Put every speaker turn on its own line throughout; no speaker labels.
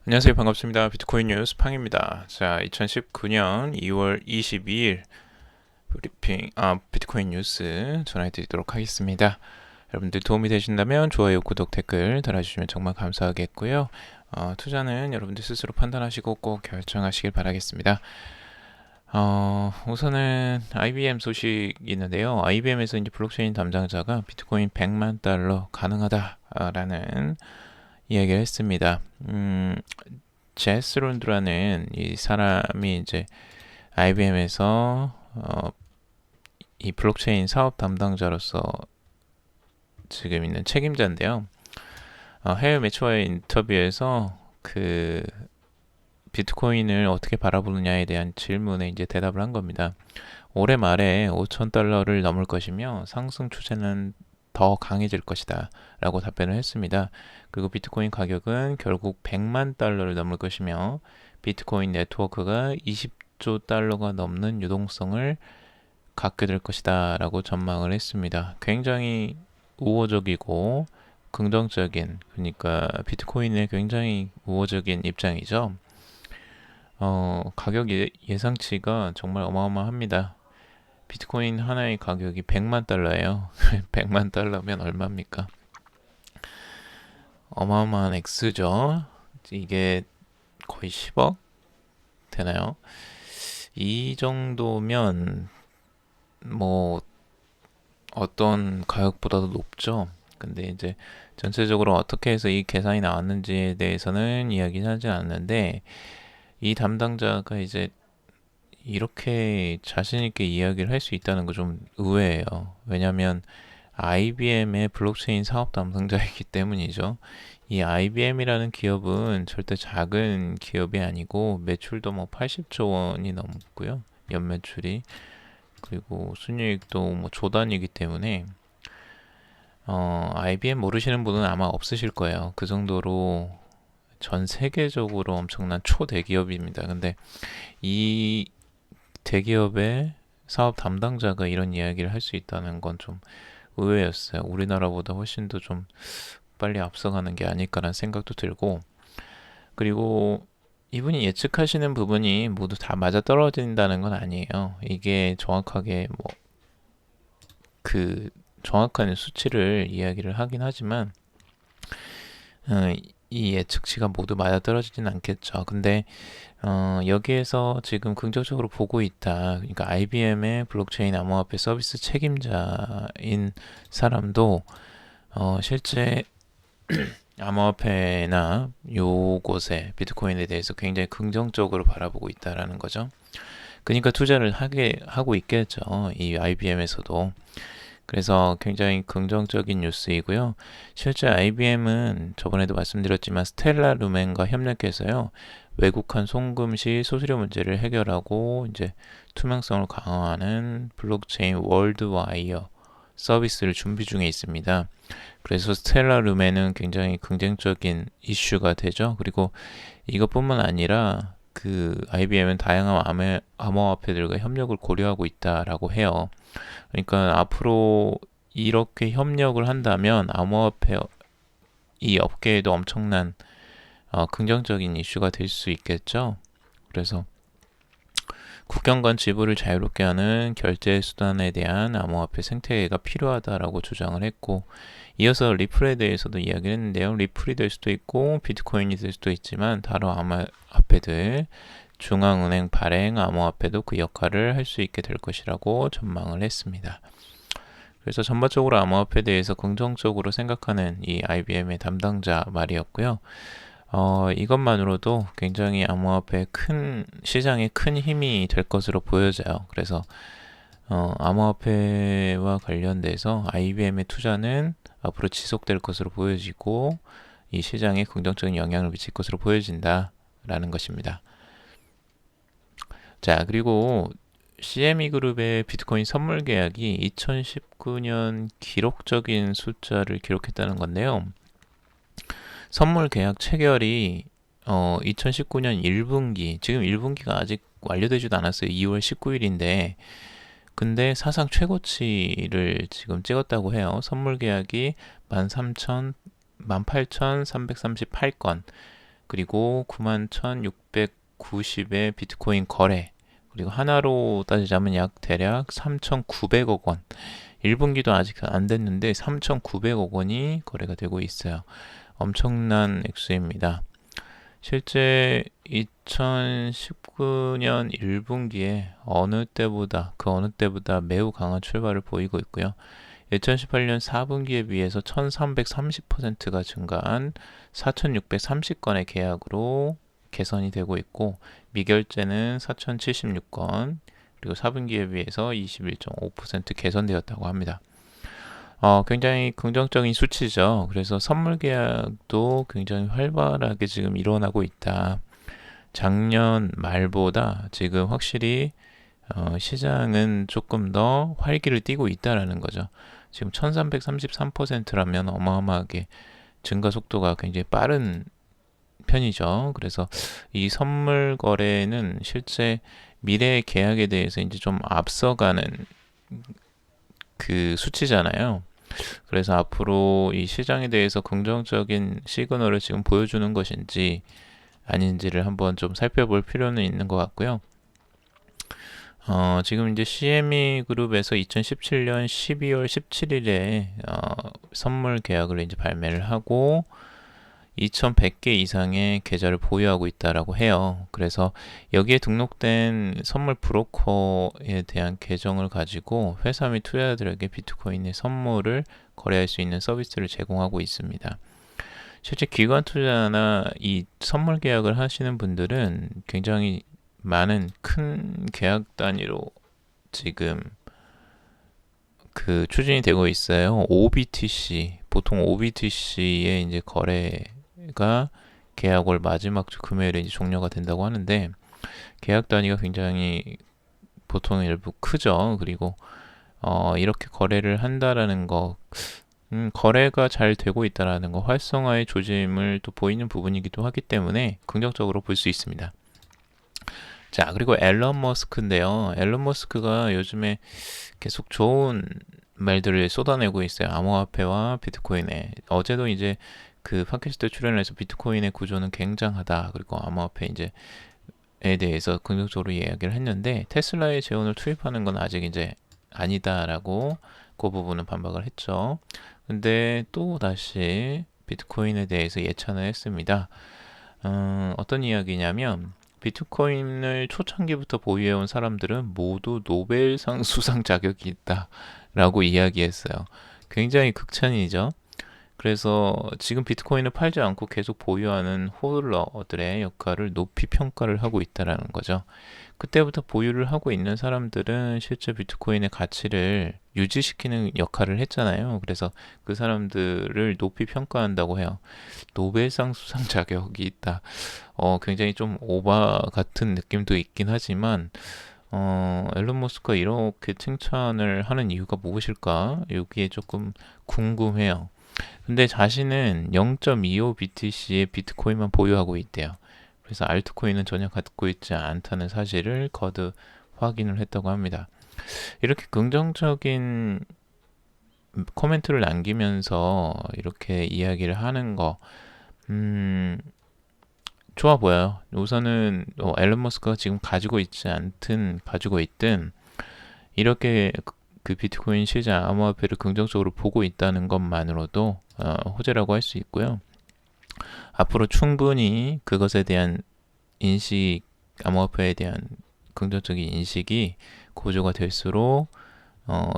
안녕하세요. 반갑습니다. 비트코인 뉴스 팡입니다. 자, 2019년 2월 22일 비트코인 뉴스 전해드리도록 하겠습니다. 여러분들 도움이 되신다면 좋아요, 구독, 댓글 달아주시면 정말 감사하겠고요. 투자는 여러분들 스스로 판단하시고 꼭 결정하시길 바라겠습니다. 우선은 IBM 소식이 있는데요. IBM에서 이제 블록체인 담당자가 비트코인 100만 달러 가능하다라는 이야기를 했습니다. 제스 론드라는 이 사람이 이제 IBM에서 이 블록체인 사업 담당자로서 지금 있는 책임자인데요. 해외 매체와의 인터뷰에서 그 비트코인을 어떻게 바라보느냐에 대한 질문에 이제 대답을 한 겁니다. 올해 말에 5천 달러를 넘을 것이며 상승 추세는 더 강해질 것이다 라고 답변을 했습니다. 그리고 비트코인 가격은 결국 100만 달러를 넘을 것이며 비트코인 네트워크가 20조 달러가 넘는 유동성을 갖게 될 것이다 라고 전망을 했습니다. 굉장히 우호적이고 긍정적인, 그러니까 비트코인의 굉장히 우호적인 입장이죠. 가격 예상치가 정말 어마어마합니다. 비트코인 하나의 가격이 100만 달러예요. 100만 달러면 얼마입니까? 어마어마한 액수죠. 이게 거의 10억 되나요? 이 정도면 뭐 어떤 가격보다도 높죠. 근데 이제 전체적으로 어떻게 해서 이 계산이 나왔는지에 대해서는 이야기는 하지 않는데, 이 담당자가 이제 이렇게 자신 있게 이야기를 할 수 있다는 거 좀 의외예요. 왜냐하면 IBM의 블록체인 사업 담당자이기 때문이죠. 이 IBM이라는 기업은 절대 작은 기업이 아니고 매출도 뭐 80조 원이 넘고요. 연매출이. 그리고 순이익도 뭐 조 단위이기 때문에 IBM 모르시는 분은 아마 없으실 거예요. 그 정도로 전 세계적으로 엄청난 초대기업입니다. 근데 이 대기업의 사업 담당자가 이런 이야기를 할 수 있다는 건 좀 의외였어요. 우리나라보다 훨씬 더 좀 빨리 앞서가는 게 아닐까라는 생각도 들고, 그리고 이분이 예측하시는 부분이 모두 다 맞아떨어진다는 건 아니에요. 이게 정확하게 뭐 그 정확한 수치를 이야기를 하긴 하지만 어, 이 예측치가 모두 맞아떨어지진 않겠죠. 근데 여기에서 지금 긍정적으로 보고 있다. 그러니까 IBM의 블록체인 암호화폐 서비스 책임자인 사람도 실제 암호화폐나 요곳에 비트코인에 대해서 굉장히 긍정적으로 바라보고 있다라는 거죠. 그러니까 투자를 하고 있겠죠. 이 IBM에서도. 그래서 굉장히 긍정적인 뉴스이고요. 실제 IBM은 저번에도 말씀드렸지만 스텔라 루멘과 협력해서요. 외국환 송금 시 수수료 문제를 해결하고 이제 투명성을 강화하는 블록체인 월드와이어 서비스를 준비 중에 있습니다. 그래서 스텔라 루멘은 굉장히 긍정적인 이슈가 되죠. 그리고 이것뿐만 아니라 그 IBM은 다양한 암호화폐들과 협력을 고려하고 있다라고 해요. 그러니까 앞으로 이렇게 협력을 한다면 암호화폐 이 업계에도 엄청난 긍정적인 이슈가 될 수 있겠죠. 그래서 국경 간 지불을 자유롭게 하는 결제 수단에 대한 암호화폐 생태계가 필요하다라고 주장을 했고, 이어서 리플에 대해서도 이야기를 했는데요. 리플이 될 수도 있고 비트코인이 될 수도 있지만 다른 암호화폐들, 중앙은행 발행 암호화폐도 그 역할을 할 수 있게 될 것이라고 전망을 했습니다. 그래서 전반적으로 암호화폐에 대해서 긍정적으로 생각하는 이 IBM의 담당자 말이었고요. 이것만으로도 굉장히 암호화폐의 큰 시장에 큰 힘이 될 것으로 보여져요. 그래서 암호화폐와 관련돼서 IBM의 투자는 앞으로 지속될 것으로 보여지고 이 시장에 긍정적인 영향을 미칠 것으로 보여진다라는 것입니다. 자, 그리고 CME 그룹의 비트코인 선물 계약이 2019년 기록적인 숫자를 기록했다는 건데요. 선물 계약 체결이 2019년 1분기, 지금 1분기가 아직 완료되지도 않았어요. 2월 19일인데, 근데 사상 최고치를 지금 찍었다고 해요. 선물 계약이 18,338건, 그리고 91,690의 비트코인 거래, 그리고 하나로 따지자면 약 대략 3,900억 원. 1분기도 아직 안 됐는데 3,900억 원이 거래가 되고 있어요. 엄청난 액수입니다. 실제 2019년 1분기에 그 어느 때보다 매우 강한 출발을 보이고 있고요. 2018년 4분기에 비해서 1330%가 증가한 4630건의 계약으로 개선이 되고 있고, 미결제는 4076건, 그리고 4분기에 비해서 21.5% 개선되었다고 합니다. 굉장히 긍정적인 수치죠. 그래서 선물 계약도 굉장히 활발하게 지금 일어나고 있다. 작년 말보다 지금 확실히 시장은 조금 더 활기를 띠고 있다라는 거죠. 지금 1333%라면 어마어마하게 증가 속도가 굉장히 빠른 편이죠. 그래서 이 선물 거래는 실제 미래의 계약에 대해서 이제 좀 앞서가는 그 수치잖아요. 그래서 앞으로 이 시장에 대해서 긍정적인 시그널을 지금 보여주는 것인지 아닌지를 한번 좀 살펴볼 필요는 있는 것 같고요. 지금 이제 CME 그룹에서 2017년 12월 17일에 선물 계약을 이제 발매를 하고 2,100개 이상의 계좌를 보유하고 있다라고 해요. 그래서 여기에 등록된 선물 브로커에 대한 계정을 가지고 회사 및 투자자들에게 비트코인의 선물을 거래할 수 있는 서비스를 제공하고 있습니다. 실제 기관 투자나 이 선물 계약을 하시는 분들은 굉장히 많은 큰 계약 단위로 지금 그 추진이 되고 있어요. OBTC, 보통 OBTC의 이제 거래가 계약월 마지막 주 금요일에 이제 종료가 된다고 하는데, 계약 단위가 굉장히 보통 일부 크죠. 그리고 이렇게 거래를 한다라는 거, 거래가 잘 되고 있다라는 거, 활성화의 조짐을 또 보이는 부분이기도 하기 때문에 긍정적으로 볼 수 있습니다. 자, 그리고 앨런 머스크인데요. 앨런 머스크가 요즘에 계속 좋은 말들을 쏟아내고 있어요. 암호화폐와 비트코인에. 어제도 이제 그 팟캐스트 출연을 해서 비트코인의 구조는 굉장하다. 그리고 암호화폐 이제에 대해서 긍정적으로 이야기를 했는데, 테슬라의 재원을 투입하는 건 아직 이제 아니다라고 그 부분은 반박을 했죠. 근데 또 다시 비트코인에 대해서 예찬을 했습니다. 어떤 이야기냐면, 비트코인을 초창기부터 보유해온 사람들은 모두 노벨상 수상 자격이 있다라고 이야기했어요. 굉장히 극찬이죠. 그래서 지금 비트코인을 팔지 않고 계속 보유하는 홀더들의 역할을 높이 평가를 하고 있다라는 거죠. 그때부터 보유를 하고 있는 사람들은 실제 비트코인의 가치를 유지시키는 역할을 했잖아요. 그래서 그 사람들을 높이 평가한다고 해요. 노벨상 수상 자격이 있다. 굉장히 좀 오바 같은 느낌도 있긴 하지만, 앨런 머스크가 이렇게 칭찬을 하는 이유가 무엇일까? 여기에 조금 궁금해요. 근데 자신은 0.25 BTC의 비트코인만 보유하고 있대요. 그래서 알트코인은 전혀 갖고 있지 않다는 사실을 거듭 확인을 했다고 합니다. 이렇게 긍정적인 코멘트를 남기면서 이렇게 이야기를 하는 거, 좋아 보여요. 우선은 앨런 머스크가 지금 가지고 있든 이렇게 그 비트코인 시장 암호화폐를 긍정적으로 보고 있다는 것만으로도 호재라고 할 수 있고요. 앞으로 충분히 그것에 대한 인식, 암호화폐에 대한 긍정적인 인식이 고조가 될수록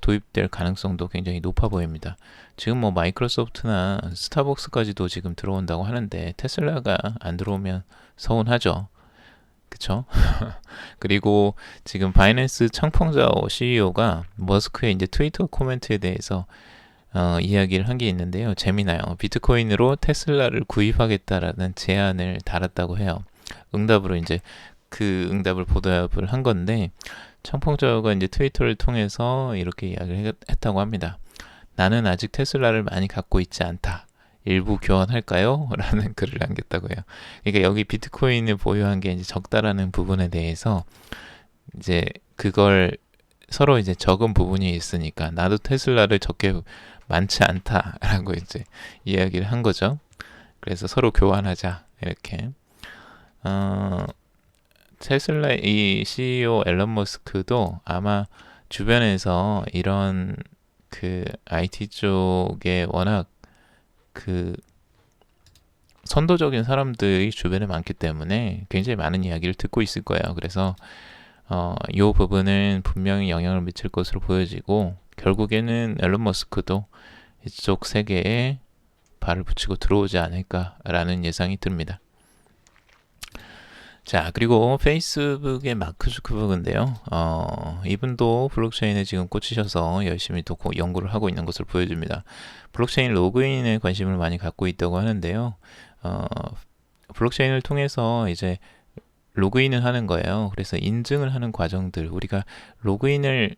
도입될 가능성도 굉장히 높아 보입니다. 지금 뭐 마이크로소프트나 스타벅스까지도 지금 들어온다고 하는데, 테슬라가 안 들어오면 서운하죠. 그쵸? 그리고 지금 바이낸스 청펑자오 CEO가 머스크의 이제 트위터 코멘트에 대해서 이야기를 한 게 있는데요. 재미나요. 비트코인으로 테슬라를 구입하겠다라는 제안을 달았다고 해요. 응답으로 이제 그 응답을 보답을 한 건데, 청펑자오가 이제 트위터를 통해서 이렇게 이야기를 했다고 합니다. 나는 아직 테슬라를 많이 갖고 있지 않다. 일부 교환할까요? 라는 글을 남겼다고 해요. 그러니까 여기 비트코인을 보유한 게 이제 적다라는 부분에 대해서 이제 그걸 서로 이제 적은 부분이 있으니까 나도 테슬라를 적게 많지 않다라고 이제 이야기를 한 거죠. 그래서 서로 교환하자 이렇게. 어, 테슬라 이 CEO 앨런 머스크도 아마 주변에서 이런 그 IT 쪽에 워낙 그 선도적인 사람들이 주변에 많기 때문에 굉장히 많은 이야기를 듣고 있을 거예요. 그래서 이 부분은 분명히 영향을 미칠 것으로 보여지고 결국에는 앨런 머스크도 이쪽 세계에 발을 붙이고 들어오지 않을까라는 예상이 듭니다. 자, 그리고 페이스북의 마크 주크버그인데요. 이분도 블록체인에 지금 꽂히셔서 열심히 또 연구를 하고 있는 것을 보여줍니다. 블록체인 로그인에 관심을 많이 갖고 있다고 하는데요. 블록체인을 통해서 이제 로그인을 하는 거예요. 그래서 인증을 하는 과정들, 우리가 로그인을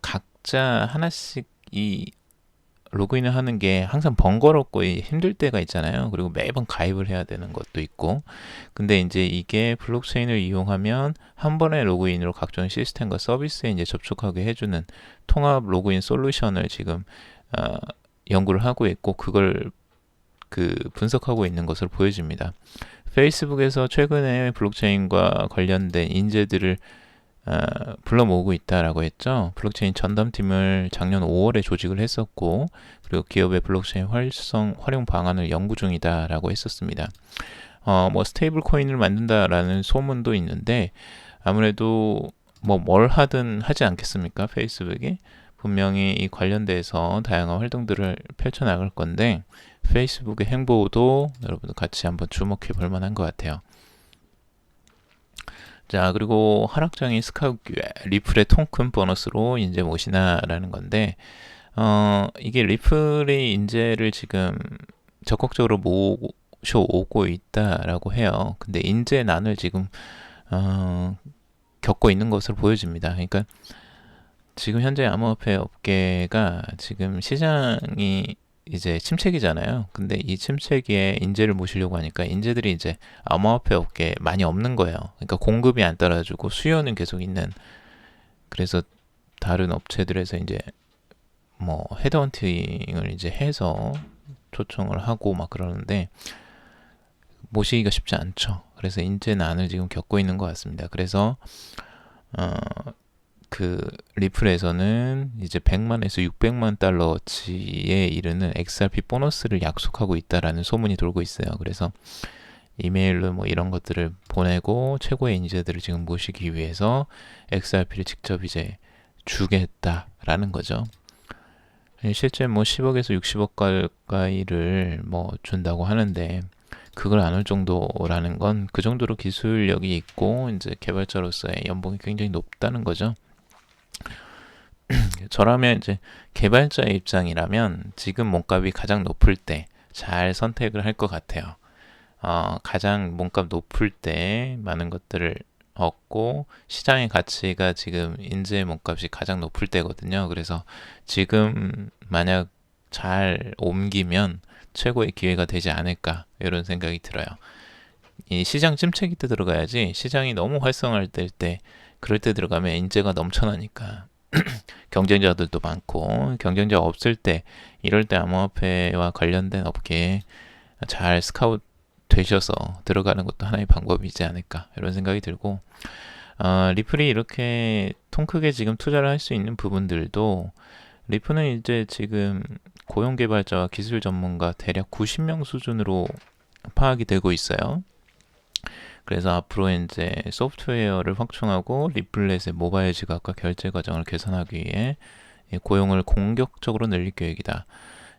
각자 하나씩 로그인을 하는 게 항상 번거롭고 힘들 때가 있잖아요. 그리고 매번 가입을 해야 되는 것도 있고. 근데 이제 이게 블록체인을 이용하면 한 번의 로그인으로 각종 시스템과 서비스에 이제 접촉하게 해주는 통합 로그인 솔루션을 지금 연구를 하고 있고, 그걸 분석하고 있는 것을 보여줍니다. 페이스북에서 최근에 블록체인과 관련된 인재들을 불러 모으고 있다라고 했죠. 블록체인 전담팀을 작년 5월에 조직을 했었고, 그리고 기업의 블록체인 활용 방안을 연구 중이다라고 했었습니다. 뭐 스테이블 코인을 만든다라는 소문도 있는데, 아무래도 뭐 뭘 하든 하지 않겠습니까? 페이스북이 분명히 이 관련돼서 다양한 활동들을 펼쳐나갈 건데, 페이스북의 행보도 여러분 같이 한번 주목해 볼 만한 것 같아요. 자, 그리고 하락장인 스카우교회 리플의 통큰 보너스로 인재 모시나라는 건데, 이게 리플의 인재를 지금 적극적으로 모셔오고 있다라고 해요. 근데 인재난을 지금 겪고 있는 것으로 보여집니다. 그러니까 지금 현재 암호화폐 업계가 지금 시장이 이제 침체기잖아요. 근데 이 침체기에 인재를 모시려고 하니까 인재들이 이제 암호화폐 업계에 많이 없는 거예요. 그러니까 공급이 안 따라주고 수요는 계속 있는. 그래서 다른 업체들에서 이제 뭐 헤드헌팅을 이제 해서 초청을 하고 막 그러는데 모시기가 쉽지 않죠. 그래서 인재난을 지금 겪고 있는 것 같습니다. 그래서 리플에서는 이제 100만에서 600만 달러치에 이르는 XRP 보너스를 약속하고 있다라는 소문이 돌고 있어요. 그래서 이메일로 뭐 이런 것들을 보내고 최고의 인재들을 지금 모시기 위해서 XRP를 직접 이제 주겠다라는 거죠. 실제 뭐 10억에서 60억 가까이를 뭐 준다고 하는데, 그걸 안 올 정도라는 건 그 정도로 기술력이 있고 이제 개발자로서의 연봉이 굉장히 높다는 거죠. 저라면 이제 개발자의 입장이라면 지금 몸값이 가장 높을 때 잘 선택을 할 것 같아요. 가장 몸값 높을 때 많은 것들을 얻고, 시장의 가치가 지금 인재의 몸값이 가장 높을 때거든요. 그래서 지금 만약 잘 옮기면 최고의 기회가 되지 않을까, 이런 생각이 들어요. 이 시장 침체기 때 들어가야지, 시장이 너무 활성화할 때 그럴 때 들어가면 인재가 넘쳐나니까 경쟁자들도 많고, 경쟁자 없을 때, 이럴 때 암호화폐와 관련된 업계에 잘 스카우트 되셔서 들어가는 것도 하나의 방법이지 않을까, 이런 생각이 들고, 리플이 이렇게 통 크게 지금 투자를 할 수 있는 부분들도, 리플은 이제 지금 고용 개발자와 기술 전문가 대략 90명 수준으로 파악이 되고 있어요. 그래서 앞으로 이제 소프트웨어를 확충하고 리플렛의 모바일 지갑과 결제 과정을 개선하기 위해 고용을 공격적으로 늘릴 계획이다.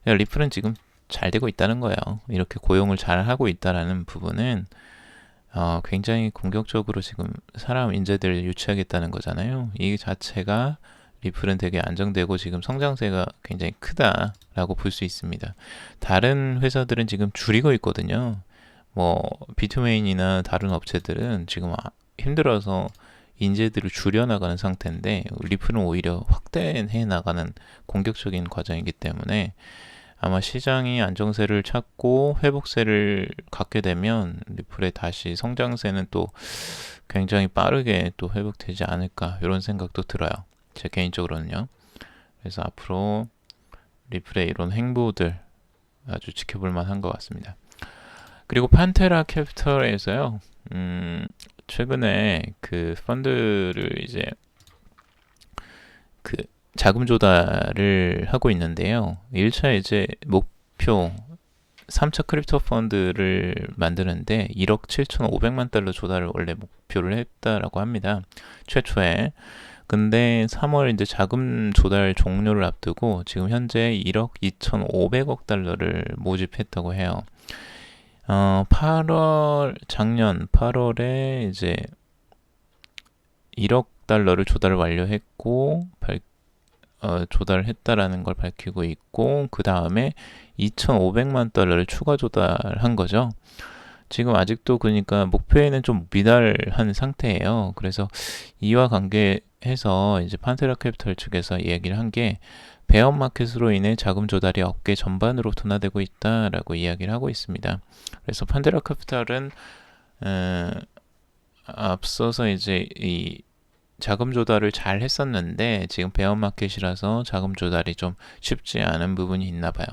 리플은 지금 잘 되고 있다는 거예요. 이렇게 고용을 잘 하고 있다라는 부분은 굉장히 공격적으로 지금 사람 인재들을 유치하겠다는 거잖아요. 이 자체가 리플은 되게 안정되고 지금 성장세가 굉장히 크다라고 볼 수 있습니다. 다른 회사들은 지금 줄이고 있거든요. 뭐 비트메인이나 다른 업체들은 지금 힘들어서 인재들을 줄여나가는 상태인데, 리플은 오히려 확대해 나가는 공격적인 과정이기 때문에 아마 시장이 안정세를 찾고 회복세를 갖게 되면 리플의 다시 성장세는 또 굉장히 빠르게 또 회복되지 않을까, 이런 생각도 들어요. 제 개인적으로는요. 그래서 앞으로 리플의 이런 행보들 아주 지켜볼 만한 것 같습니다. 그리고 판테라 캐피털에서요. 최근에 그 펀드를 이제 그 자금 조달을 하고 있는데요. 1차 이제 목표 3차 크립토 펀드를 만드는데 1억 7,500만 달러 조달을 원래 목표를 했다라고 합니다. 최초에. 근데 3월 이제 자금 조달 종료를 앞두고 지금 현재 1억 2,500억 달러를 모집했다고 해요. 작년 8월에 이제 1억 달러를 조달을 완료했고, 조달했다라는 걸 밝히고 있고, 그 다음에 2,500만 달러를 추가 조달한 거죠. 지금 아직도 그러니까 목표에는 좀 미달한 상태예요. 그래서 이와 관계해서 이제 판테라 캐피털 측에서 얘기를 한 게 베어 마켓으로 인해 자금 조달이 업계 전반으로 둔화되고 있다라고 이야기를 하고 있습니다. 그래서 판테라 캐피털은 앞서서 이제 이 자금 조달을 잘 했었는데 지금 베어 마켓이라서 자금 조달이 좀 쉽지 않은 부분이 있나 봐요.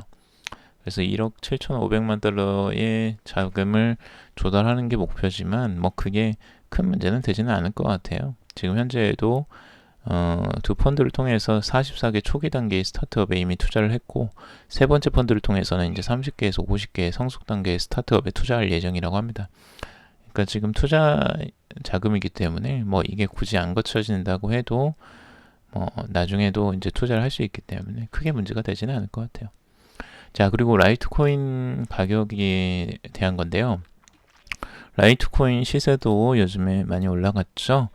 그래서 1억 7,500만 달러의 자금을 조달하는 게 목표지만 뭐 그게 큰 문제는 되지는 않을 것 같아요. 지금 현재에도 두 펀드를 통해서 44개 초기 단계의 스타트업에 이미 투자를 했고 세 번째 펀드를 통해서는 이제 30개에서 50개의 성숙 단계의 스타트업에 투자할 예정이라고 합니다. 그러니까 지금 투자 자금이기 때문에 뭐 이게 굳이 안 거쳐진다고 해도 뭐 나중에도 이제 투자를 할 수 있기 때문에 크게 문제가 되지는 않을 것 같아요. 자, 그리고 라이트코인 가격에 대한 건데요. 라이트코인 시세도 요즘에 많이 올라갔죠.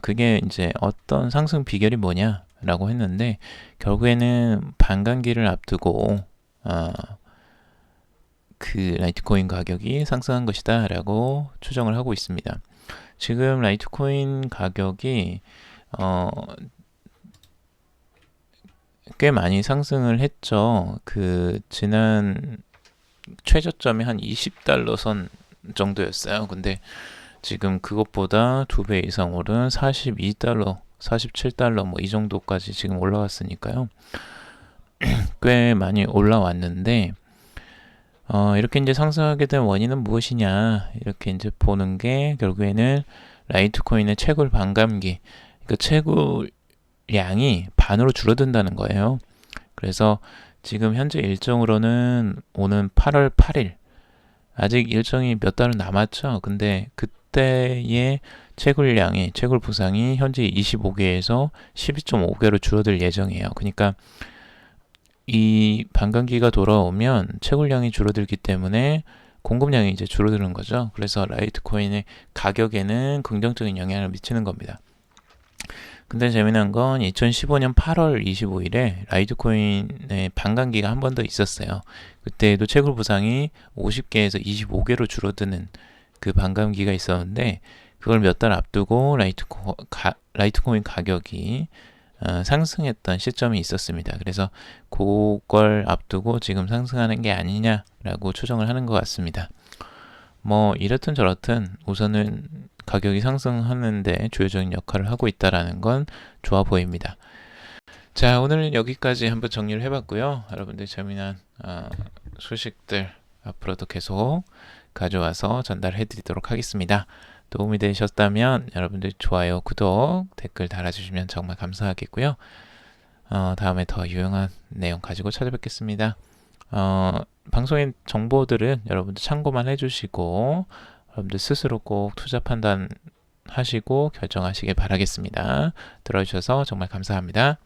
그게 이제 어떤 상승 비결이 뭐냐라고 했는데 결국에는 반감기를 앞두고 그 라이트코인 가격이 상승한 것이다라고 추정을 하고 있습니다. 지금 라이트코인 가격이 꽤 많이 상승을 했죠. 그 지난 최저점이 한 20달러 선 정도였어요. 근데 지금 그것보다 2배 이상 오른 42달러, 47달러 뭐 이 정도까지 지금 올라왔으니까요. 꽤 많이 올라왔는데 이렇게 이제 상승하게 된 원인은 무엇이냐 이렇게 이제 보는 게 결국에는 라이트코인의 채굴 반감기, 그 채굴량이 반으로 줄어든다는 거예요. 그래서 지금 현재 일정으로는 오는 8월 8일 아직 일정이 몇 달은 남았죠. 근데 그때의 채굴량이 채굴 부상이 현재 25개에서 12.5개로 줄어들 예정이에요. 그러니까 이 반감기가 돌아오면 채굴량이 줄어들기 때문에 공급량이 이제 줄어드는 거죠. 그래서 라이트코인의 가격에는 긍정적인 영향을 미치는 겁니다. 근데 재미난 건 2015년 8월 25일에 라이트코인의 반감기가 한 번 더 있었어요. 그때도 채굴 부상이 50개에서 25개로 줄어드는 그 반감기가 있었는데 그걸 몇 달 앞두고 라이트코인 가격이 상승했던 시점이 있었습니다. 그래서 그걸 앞두고 지금 상승하는 게 아니냐라고 추정을 하는 것 같습니다. 뭐 이렇든 저렇든 우선은 가격이 상승하는데 주요적인 역할을 하고 있다는 건 좋아 보입니다. 자, 오늘은 여기까지 한번 정리를 해봤고요. 여러분들 재미난 소식들 앞으로도 계속 가져와서 전달해드리도록 하겠습니다. 도움이 되셨다면 여러분들 좋아요, 구독, 댓글 달아주시면 정말 감사하겠고요. 다음에 더 유용한 내용 가지고 찾아뵙겠습니다. 방송의 정보들은 여러분들 참고만 해주시고 여러분들 스스로 꼭 투자 판단하시고 결정하시길 바라겠습니다. 들어주셔서 정말 감사합니다.